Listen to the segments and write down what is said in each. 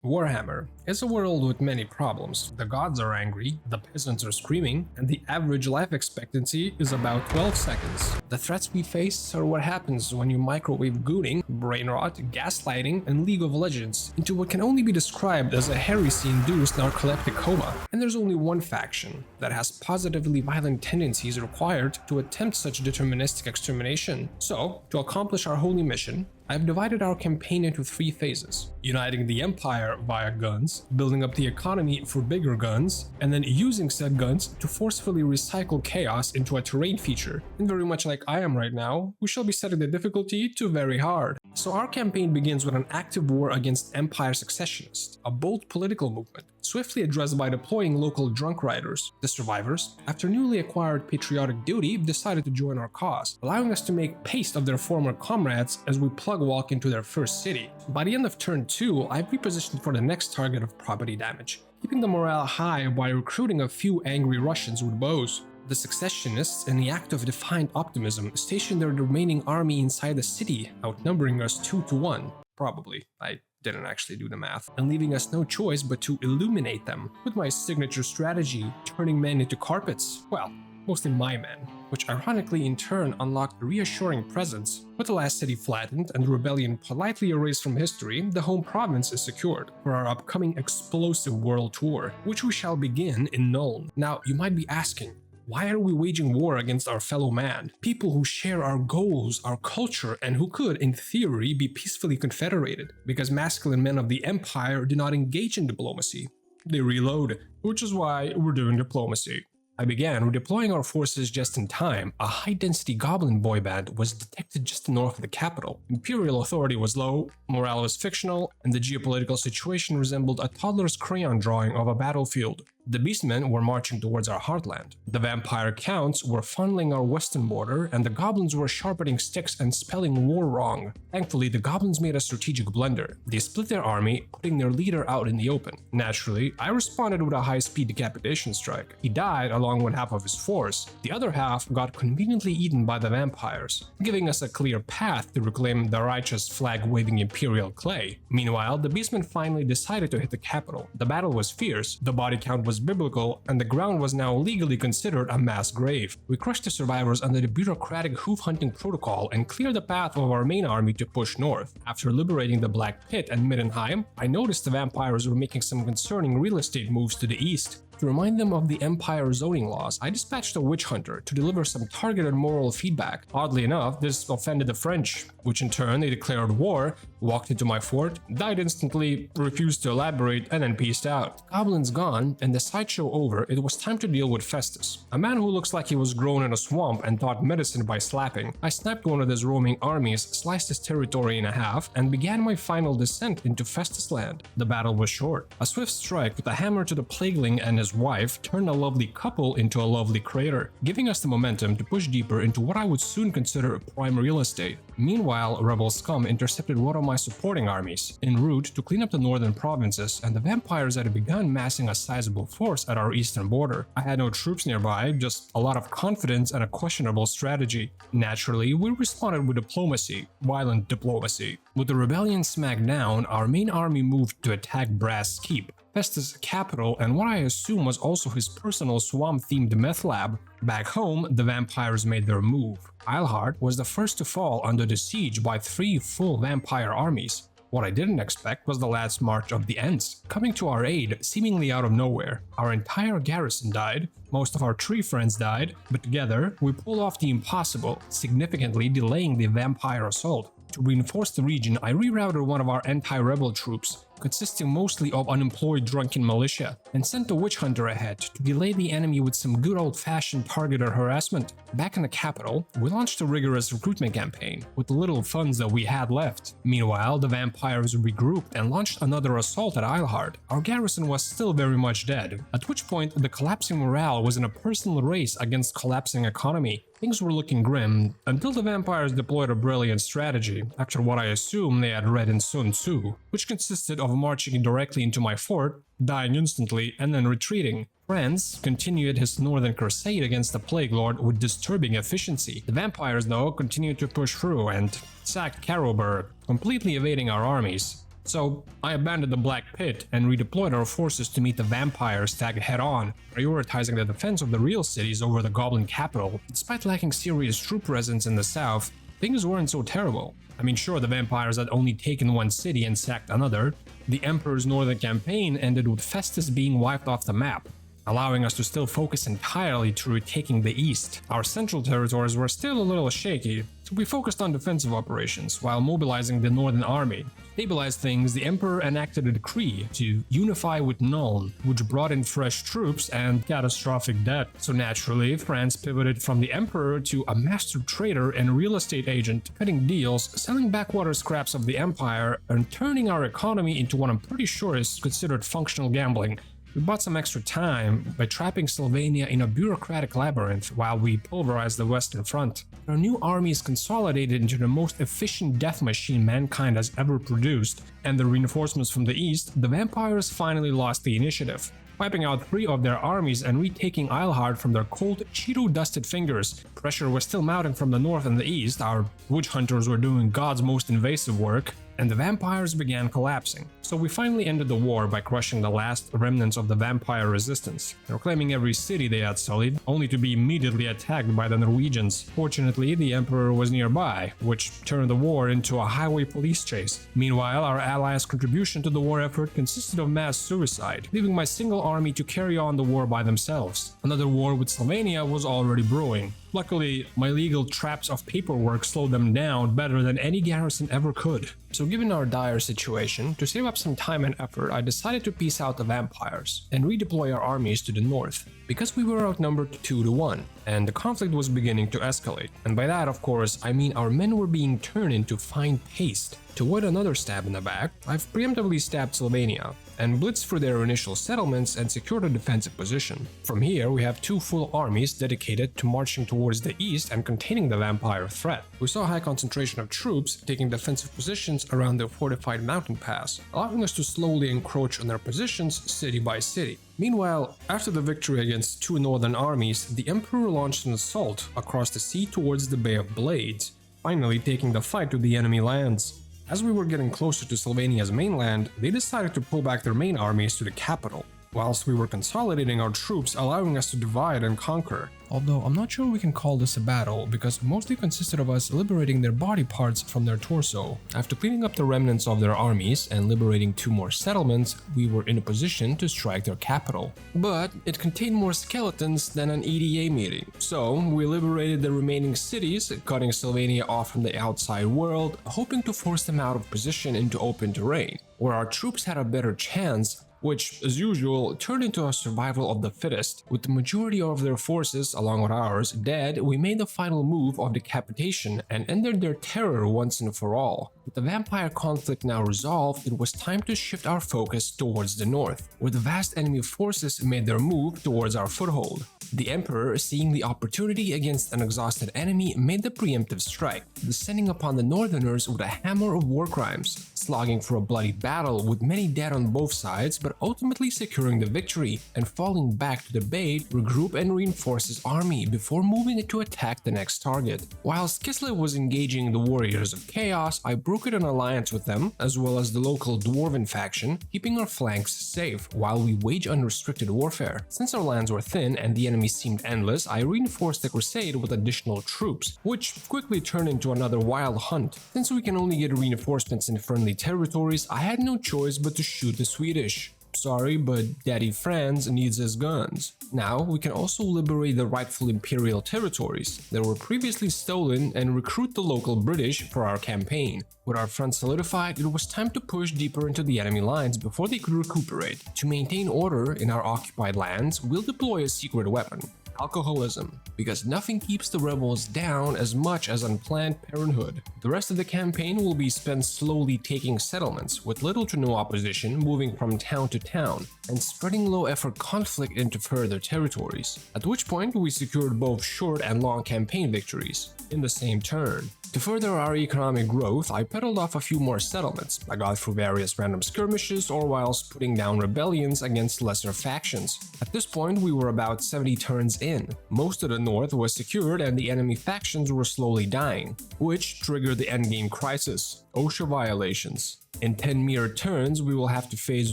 Warhammer is a world with many problems. The gods are angry, the peasants are screaming, and the average life expectancy is about 12 seconds. The threats we face are what happens when you microwave gooning, brain rot, gaslighting, and League of Legends into what can only be described as a heresy-induced narcoleptic coma. And there's only one faction that has positively violent tendencies required to attempt such deterministic extermination. So, to accomplish our holy mission, I've divided our campaign into 3 phases: uniting the Empire via guns, building up the economy for bigger guns, and then using said guns to forcefully recycle chaos into a terrain feature. And very much like I am right now, we shall be setting the difficulty to very hard. So our campaign begins with an active war against Empire Successionists, a bold political movement, swiftly addressed by deploying local drunk riders. The survivors, after newly acquired patriotic duty, decided to join our cause, allowing us to make paste of their former comrades as we plug walk into their first city. By the end of turn 2, I've repositioned for the next target of property damage, keeping the morale high while recruiting a few angry Russians with bows. The Successionists, in the act of defiant optimism, stationed their remaining army inside the city, outnumbering us 2 to 1. Probably. I didn't actually do the math, and leaving us no choice but to illuminate them with my signature strategy, turning men into carpets. Well, mostly my men, which ironically in turn unlocked a reassuring presence. With the last city flattened and the rebellion politely erased from history, the home province is secured for our upcoming explosive world tour, which we shall begin in Nuln. Now, you might be asking, why are we waging war against our fellow man? People who share our goals, our culture, and who could, in theory, be peacefully confederated. Because masculine men of the Empire do not engage in diplomacy. They reload, which is why we're doing diplomacy. I began redeploying our forces just in time. A high-density goblin boy band was detected just north of the capital. Imperial authority was low, morale was fictional, and the geopolitical situation resembled a toddler's crayon drawing of a battlefield. The beastmen were marching towards our heartland. The vampire counts were funneling our western border, and the goblins were sharpening sticks and spelling war wrong. Thankfully, the goblins made a strategic blunder. They split their army, putting their leader out in the open. Naturally, I responded with a high-speed decapitation strike. He died along with half of his force. The other half got conveniently eaten by the vampires, giving us a clear path to reclaim the righteous flag-waving imperial clay. Meanwhile, the beastmen finally decided to hit the capital. The battle was fierce, the body count was biblical, and the ground was now legally considered a mass grave. We crushed the survivors under the bureaucratic hoof-hunting protocol and cleared the path of our main army to push north. After liberating the Black Pit and Middenheim, I noticed the vampires were making some concerning real estate moves to the east. To remind them of the Empire zoning laws, I dispatched a witch hunter to deliver some targeted moral feedback. Oddly enough, this offended the French, which in turn they declared war, walked into my fort, died instantly, refused to elaborate, and then peaced out. Goblins gone, and the sideshow over, it was time to deal with Festus, a man who looks like he was grown in a swamp and taught medicine by slapping. I sniped one of his roaming armies, sliced his territory in half, and began my final descent into Festus land. The battle was short. A swift strike with a hammer to the plagueling and his wife turned a lovely couple into a lovely crater, giving us the momentum to push deeper into what I would soon consider prime real estate. Meanwhile, rebel scum intercepted one of my supporting armies, en route to clean up the northern provinces, and the vampires had begun massing a sizable force at our eastern border. I had no troops nearby, just a lot of confidence and a questionable strategy. Naturally, we responded with diplomacy, violent diplomacy. With the rebellion smacked down, our main army moved to attack Brass Keep, Festus' capital, and what I assume was also his personal swamp-themed meth lab. Back home, the vampires made their move. Eilhart was the first to fall under the siege by 3 full vampire armies. What I didn't expect was the last march of the Ents, coming to our aid seemingly out of nowhere. Our entire garrison died, most of our tree friends died, but together we pulled off the impossible, significantly delaying the vampire assault. To reinforce the region, I rerouted one of our anti-rebel troops, consisting mostly of unemployed drunken militia, and sent a witch hunter ahead to delay the enemy with some good old-fashioned targeted harassment. Back in the capital, we launched a rigorous recruitment campaign with the little funds that we had left. Meanwhile, the vampires regrouped and launched another assault at Eilhart. Our garrison was still very much dead, at which point the collapsing morale was in a personal race against collapsing economy. Things were looking grim until the vampires deployed a brilliant strategy, after what I assume they had read in Sun Tzu, which consisted of marching directly into my fort, dying instantly, and then retreating. France continued his northern crusade against the Plague Lord with disturbing efficiency. The vampires, though, continued to push through and sacked Carroburg, completely evading our armies. So I abandoned the Black Pit and redeployed our forces to meet the vampire stag head-on, prioritizing the defense of the real cities over the Goblin capital. Despite lacking serious troop presence in the south, things weren't so terrible. I mean, sure, the vampires had only taken one city and sacked another. The Emperor's northern campaign ended with Festus being wiped off the map, allowing us to still focus entirely to retaking the east. Our central territories were still a little shaky, so we focused on defensive operations while mobilizing the northern army. To stabilize things, the Emperor enacted a decree to unify with Nuln, which brought in fresh troops and catastrophic debt. So naturally, France pivoted from the Emperor to a master trader and real estate agent, cutting deals, selling backwater scraps of the Empire, and turning our economy into what I'm pretty sure is considered functional gambling. We bought some extra time by trapping Sylvania in a bureaucratic labyrinth while we pulverized the Western Front. Our new army is consolidated into the most efficient death machine mankind has ever produced, and the reinforcements from the east, the vampires finally lost the initiative, wiping out 3 of their armies and retaking Eilhard from their cold, Cheeto-dusted fingers. Pressure was still mounting from the north and the east, our witch hunters were doing God's most invasive work, and the vampires began collapsing. So we finally ended the war by crushing the last remnants of the vampire resistance, reclaiming every city they had sullied, only to be immediately attacked by the Norwegians. Fortunately, the Emperor was nearby, which turned the war into a highway police chase. Meanwhile, our allies' contribution to the war effort consisted of mass suicide, leaving my single army to carry on the war by themselves. Another war with Sylvania was already brewing. Luckily, my legal traps of paperwork slowed them down better than any garrison ever could. So given our dire situation, to save up some time and effort, I decided to peace out the vampires and redeploy our armies to the north, because we were outnumbered 2-1, and the conflict was beginning to escalate. And by that, of course, I mean our men were being turned into fine paste. To avoid another stab in the back, I've preemptively stabbed Sylvania and blitzed for their initial settlements and secured a defensive position. From here, we have 2 full armies dedicated to marching towards the east and containing the vampire threat. We saw a high concentration of troops taking defensive positions around the fortified mountain pass, allowing us to slowly encroach on their positions city by city. Meanwhile, after the victory against 2 northern armies, the Emperor launched an assault across the sea towards the Bay of Blades, finally taking the fight to the enemy lands. As we were getting closer to Sylvania's mainland, they decided to pull back their main armies to the capital, whilst we were consolidating our troops, allowing us to divide and conquer. Although I'm not sure we can call this a battle, because it mostly consisted of us liberating their body parts from their torso. After cleaning up the remnants of their armies and liberating 2 more settlements, we were in a position to strike their capital. But it contained more skeletons than an EDA meeting, so we liberated the remaining cities, cutting Sylvania off from the outside world, hoping to force them out of position into open terrain, where our troops had a better chance, which, as usual, turned into a survival of the fittest. With the majority of their forces, along with ours, dead, we made the final move of Decapitation and ended their terror once and for all. With the vampire conflict now resolved, it was time to shift our focus towards the north, where the vast enemy forces made their move towards our foothold. The Emperor, seeing the opportunity against an exhausted enemy, made the preemptive strike, descending upon the Northerners with a hammer of war crimes, slogging for a bloody battle with many dead on both sides, but ultimately securing the victory and falling back to the bay, regroup and reinforce his army before moving it to attack the next target. Whilst Kislev was engaging the Warriors of Chaos, I brokered an alliance with them, as well as the local Dwarven faction, keeping our flanks safe while we wage unrestricted warfare. Since our lands were thin and the enemy seemed endless, I reinforced the crusade with additional troops, which quickly turned into another wild hunt. Since we can only get reinforcements in friendly territories, I had no choice but to shoot the Swedish. Sorry, but Daddy Franz needs his guns. Now, we can also liberate the rightful imperial territories that were previously stolen and recruit the local British for our campaign. With our front solidified, it was time to push deeper into the enemy lines before they could recuperate. To maintain order in our occupied lands, we'll deploy a secret weapon: alcoholism, because nothing keeps the rebels down as much as unplanned parenthood. The rest of the campaign will be spent slowly taking settlements, with little to no opposition, moving from town to town, and spreading low-effort conflict into further territories, at which point we secured both short and long campaign victories in the same turn. To further our economic growth, I peddled off a few more settlements. I got through various random skirmishes or whilst putting down rebellions against lesser factions. At this point, we were about 70 turns in. Most of the north was secured and the enemy factions were slowly dying, which triggered the endgame crisis, OSHA violations. In 10 mere turns, we will have to face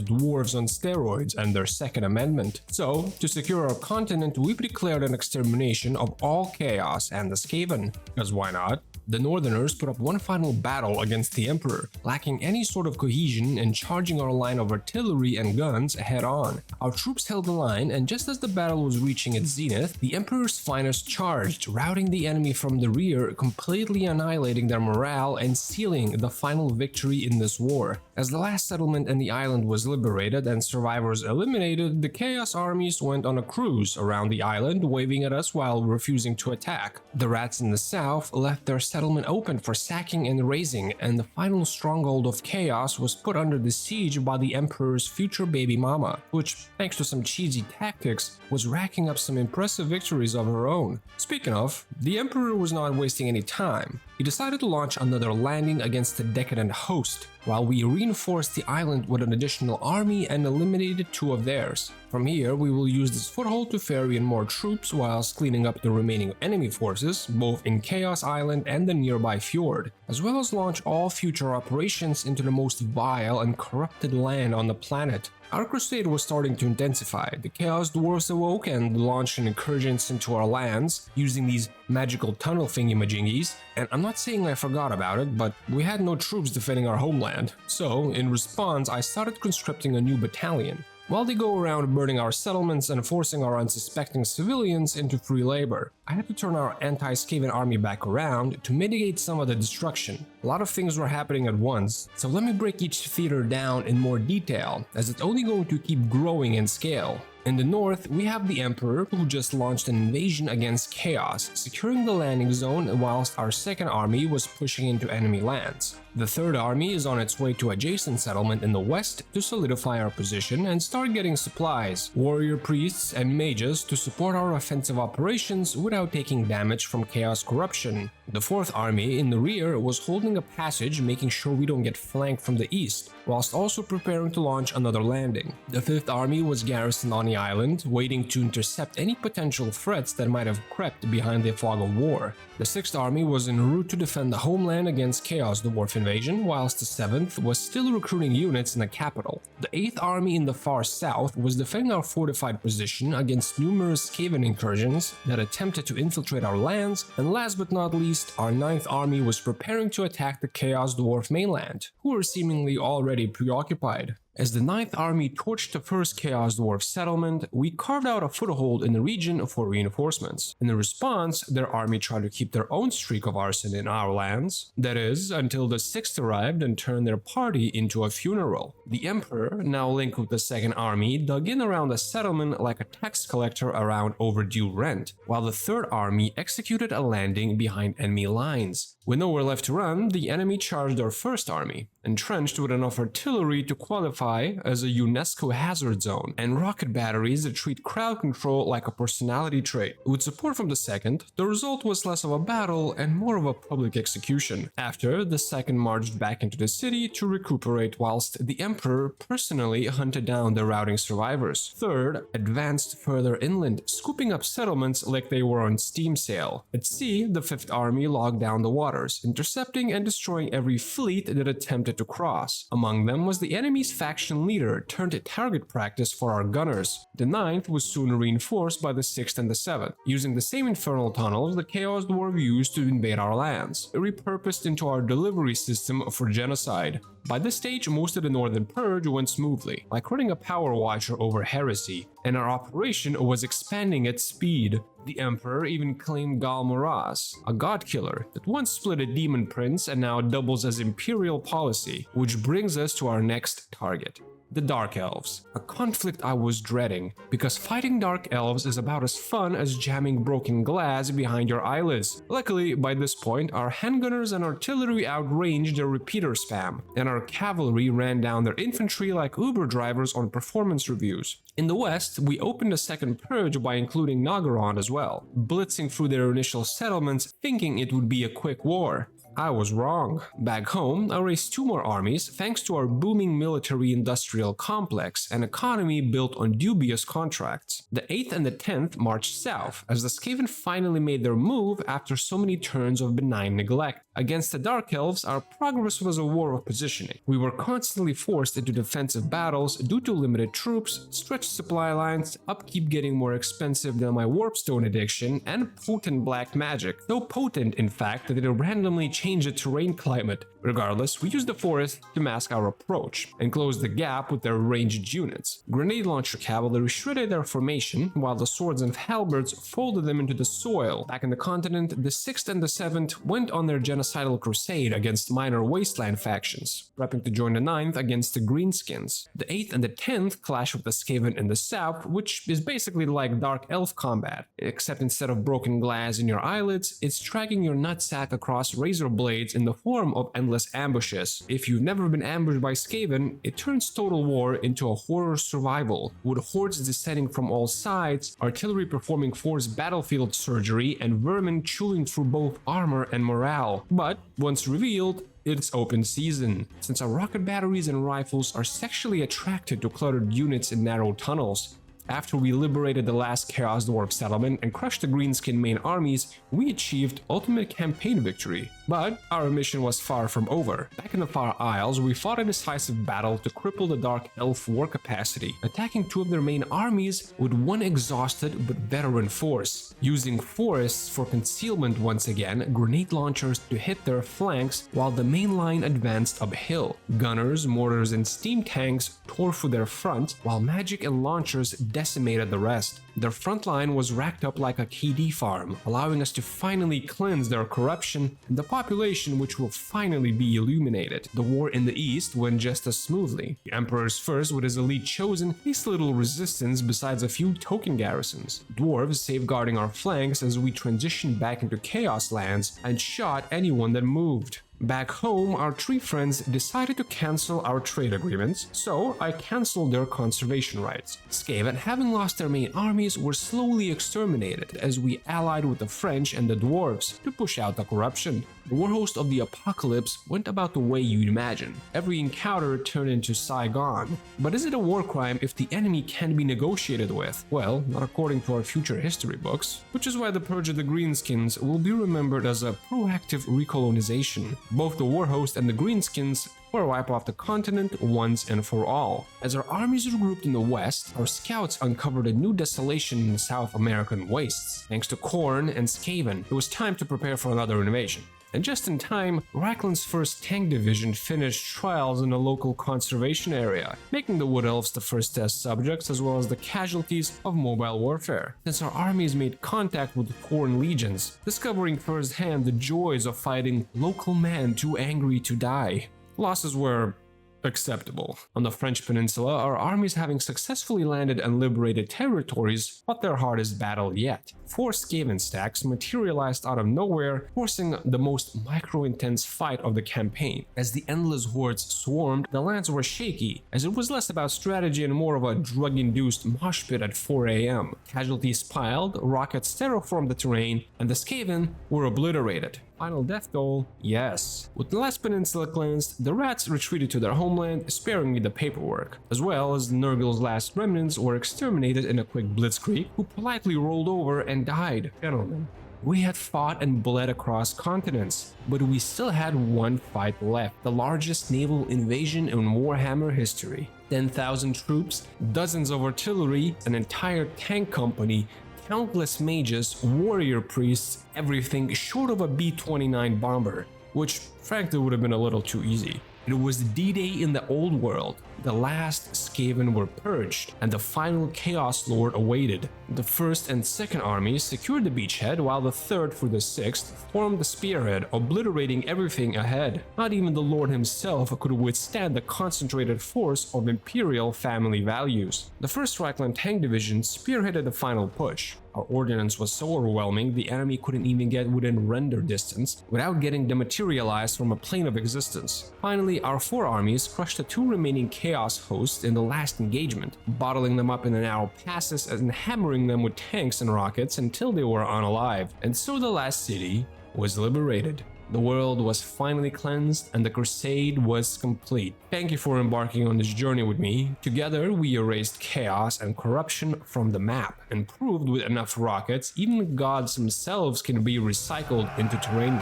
dwarves on steroids and their Second Amendment. So, to secure our continent, we declared an extermination of all chaos and the Skaven. Because why not? The Northerners put up one final battle against the Emperor, lacking any sort of cohesion and charging our line of artillery and guns head on. Our troops held the line, and just as the battle was reaching its zenith, the Emperor's finest charged, routing the enemy from the rear, completely annihilating their morale and sealing the final victory in this war. As the last settlement in the island was liberated and survivors eliminated, the Chaos armies went on a cruise around the island, waving at us while refusing to attack. The rats in the south left their settlement open for sacking and razing, and the final stronghold of Chaos was put under the siege by the Emperor's future baby mama, which, thanks to some cheesy tactics, was racking up some impressive victories of her own. Speaking of, the Emperor was not wasting any time. He decided to launch another landing against the decadent host, while we reinforced the island with an additional army and eliminated 2 of theirs. From here, we will use this foothold to ferry in more troops whilst cleaning up the remaining enemy forces, both in Chaos Island and the nearby fjord, as well as launch all future operations into the most vile and corrupted land on the planet. Our crusade was starting to intensify. The Chaos Dwarfs awoke and launched an incursions into our lands using these magical tunnel thingy-majingies, and I'm not saying I forgot about it, but we had no troops defending our homeland. So, in response, I started conscripting a new battalion. While they go around burning our settlements and forcing our unsuspecting civilians into free labor, I had to turn our anti-Skaven army back around to mitigate some of the destruction. A lot of things were happening at once, so let me break each theater down in more detail, as it's only going to keep growing in scale. In the north, we have the Emperor, who just launched an invasion against Chaos, securing the landing zone whilst our second army was pushing into enemy lands. The third army is on its way to adjacent settlement in the west to solidify our position and start getting supplies, warrior priests and mages to support our offensive operations without taking damage from Chaos corruption. The fourth army in the rear was holding a passage, making sure we don't get flanked from the east, whilst also preparing to launch another landing. The fifth army was garrisoned on the island, waiting to intercept any potential threats that might have crept behind the fog of war. The sixth army was en route to defend the homeland against Chaos Dwarf invasion, whilst the seventh was still recruiting units in the capital. The eighth army in the far south was defending our fortified position against numerous Skaven incursions that attempted to infiltrate our lands, and last but not least, our ninth army was preparing to attack the Chaos Dwarf mainland, who were seemingly already preoccupied. As the 9th Army torched the first Chaos Dwarf settlement, we carved out a foothold in the region for reinforcements. In response, their army tried to keep their own streak of arson in our lands. That is, until the 6th arrived and turned their party into a funeral. The Emperor, now linked with the 2nd Army, dug in around the settlement like a tax collector around overdue rent, while the 3rd Army executed a landing behind enemy lines. With nowhere left to run, the enemy charged our 1st Army, entrenched with enough artillery to qualify as a UNESCO hazard zone, and rocket batteries that treat crowd control like a personality trait. With support from the 2nd, the result was less of a battle and more of a public execution. After, the 2nd marched back into the city to recuperate, whilst the Emperor personally hunted down the routing survivors. 3rd advanced further inland, scooping up settlements like they were on steam sale. At sea, the 5th Army logged down the waters, intercepting and destroying every fleet that attempted to cross. Among them was the enemy's faction leader turned target practice for our gunners. The 9th was soon reinforced by the 6th and the 7th, using the same infernal tunnels the Chaos Dwarf used to invade our lands, repurposed into our delivery system for genocide. By this stage, most of the Northern Purge went smoothly, like running a power watcher over heresy, and our operation was expanding at speed. The Emperor even claimed Galmaraz, a god killer that once split a demon prince and now doubles as imperial policy, which brings us to our next target. The Dark Elves, a conflict I was dreading, because fighting Dark Elves is about as fun as jamming broken glass behind your eyelids. Luckily, by this point, our handgunners and artillery outranged their repeater spam, and our cavalry ran down their infantry like Uber drivers on performance reviews. In the west, we opened a second purge by including Nagaron as well, blitzing through their initial settlements thinking it would be a quick war. I was wrong. Back home, I raised 2 more armies thanks to our booming military-industrial complex and economy built on dubious contracts. The 8th and the 10th marched south, as the Skaven finally made their move after so many turns of benign neglect. Against the Dark Elves, our progress was a war of positioning. We were constantly forced into defensive battles due to limited troops, stretched supply lines, upkeep getting more expensive than my warpstone addiction, and potent black magic. So potent, in fact, that it randomly changed the terrain climate. Regardless, we used the forest to mask our approach and close the gap with their ranged units. Grenade launcher cavalry shredded their formation, while the swords and halberds folded them into the soil. Back in the continent, the 6th and the 7th went on their genocidal crusade against minor wasteland factions, prepping to join the 9th against the Greenskins. The 8th and the 10th clash with the Skaven in the south, which is basically like Dark Elf combat, except instead of broken glass in your eyelids, it's dragging your nutsack across razor blades in the form of endless ambushes. If you've never been ambushed by Skaven, it turns Total War into a horror survival, with hordes descending from all sides, artillery performing forced battlefield surgery, and vermin chewing through both armor and morale. But once revealed, it's open season, since our rocket batteries and rifles are sexually attracted to cluttered units in narrow tunnels. After we liberated the last Chaos Dwarf settlement and crushed the Greenskin main armies, we achieved ultimate campaign victory. But our mission was far from over. Back in the Far Isles, we fought a decisive battle to cripple the Dark Elf war capacity, attacking 2 of their main armies with 1 exhausted but veteran force. Using forests for concealment once again, grenade launchers to hit their flanks while the main line advanced uphill. Gunners, mortars, and steam tanks tore through their front, while magic and launchers decimated the rest. Their front line was racked up like a KD farm, allowing us to finally cleanse their corruption and the population which will finally be illuminated. The war in the east went just as smoothly. The Emperor's First with his elite chosen faced little resistance besides a few token garrisons. Dwarves safeguarding our flanks as we transitioned back into Chaos Lands and shot anyone that moved. Back home, our 3 friends decided to cancel our trade agreements, so I cancelled their conservation rights. Skaven, having lost their main armies, were slowly exterminated as we allied with the French and the dwarves to push out the corruption. The warhost of the apocalypse went about the way you'd imagine. Every encounter turned into Saigon. But is it a war crime if the enemy can be negotiated with? Well, not according to our future history books, which is why the Purge of the Greenskins will be remembered as a proactive recolonization. Both the warhost and the Greenskins or wipe off the continent once and for all. As our armies regrouped in the west, our scouts uncovered a new desolation in the South American wastes. Thanks to Khorne and Skaven, it was time to prepare for another invasion. And just in time, Rackland's 1st Tank Division finished trials in a local conservation area, making the Wood Elves the first test subjects as well as the casualties of mobile warfare. Since our armies made contact with foreign legions, discovering firsthand the joys of fighting local men too angry to die. Losses were acceptable. On the French peninsula, our armies having successfully landed and liberated territories fought their hardest battle yet. 4 Skaven stacks materialized out of nowhere, forcing the most micro-intense fight of the campaign. As the endless hordes swarmed, the lands were shaky, as it was less about strategy and more of a drug-induced mosh pit at 4 AM. Casualties piled, rockets terraformed the terrain, and the Skaven were obliterated. Final death toll? Yes. With the last peninsula cleansed, the rats retreated to their homeland, sparing me the paperwork, as well as Nurgle's last remnants were exterminated in a quick blitzkrieg, who politely rolled over and died. Gentlemen, we had fought and bled across continents, but we still had one fight left, the largest naval invasion in Warhammer history. 10,000 troops, dozens of artillery, an entire tank company, countless mages, warrior priests, everything short of a B-29 bomber, which frankly would have been a little too easy. It was D-Day in the old world. The last Skaven were purged, and the final Chaos Lord awaited. The 1st and 2nd armies secured the beachhead, while the 3rd through the 6th formed the spearhead, obliterating everything ahead. Not even the Lord himself could withstand the concentrated force of Imperial family values. The 1st Reichland Tank Division spearheaded the final push. Our ordnance was so overwhelming, the enemy couldn't even get within render distance without getting dematerialized from a plane of existence. Finally, our 4 armies crushed the 2 remaining Chaos hosts in the last engagement, bottling them up in the narrow passes and hammering them with tanks and rockets until they were unalive. And so the last city was liberated. The world was finally cleansed and the crusade was complete. Thank you for embarking on this journey with me. Together we erased chaos and corruption from the map and proved with enough rockets even gods themselves can be recycled into terrain.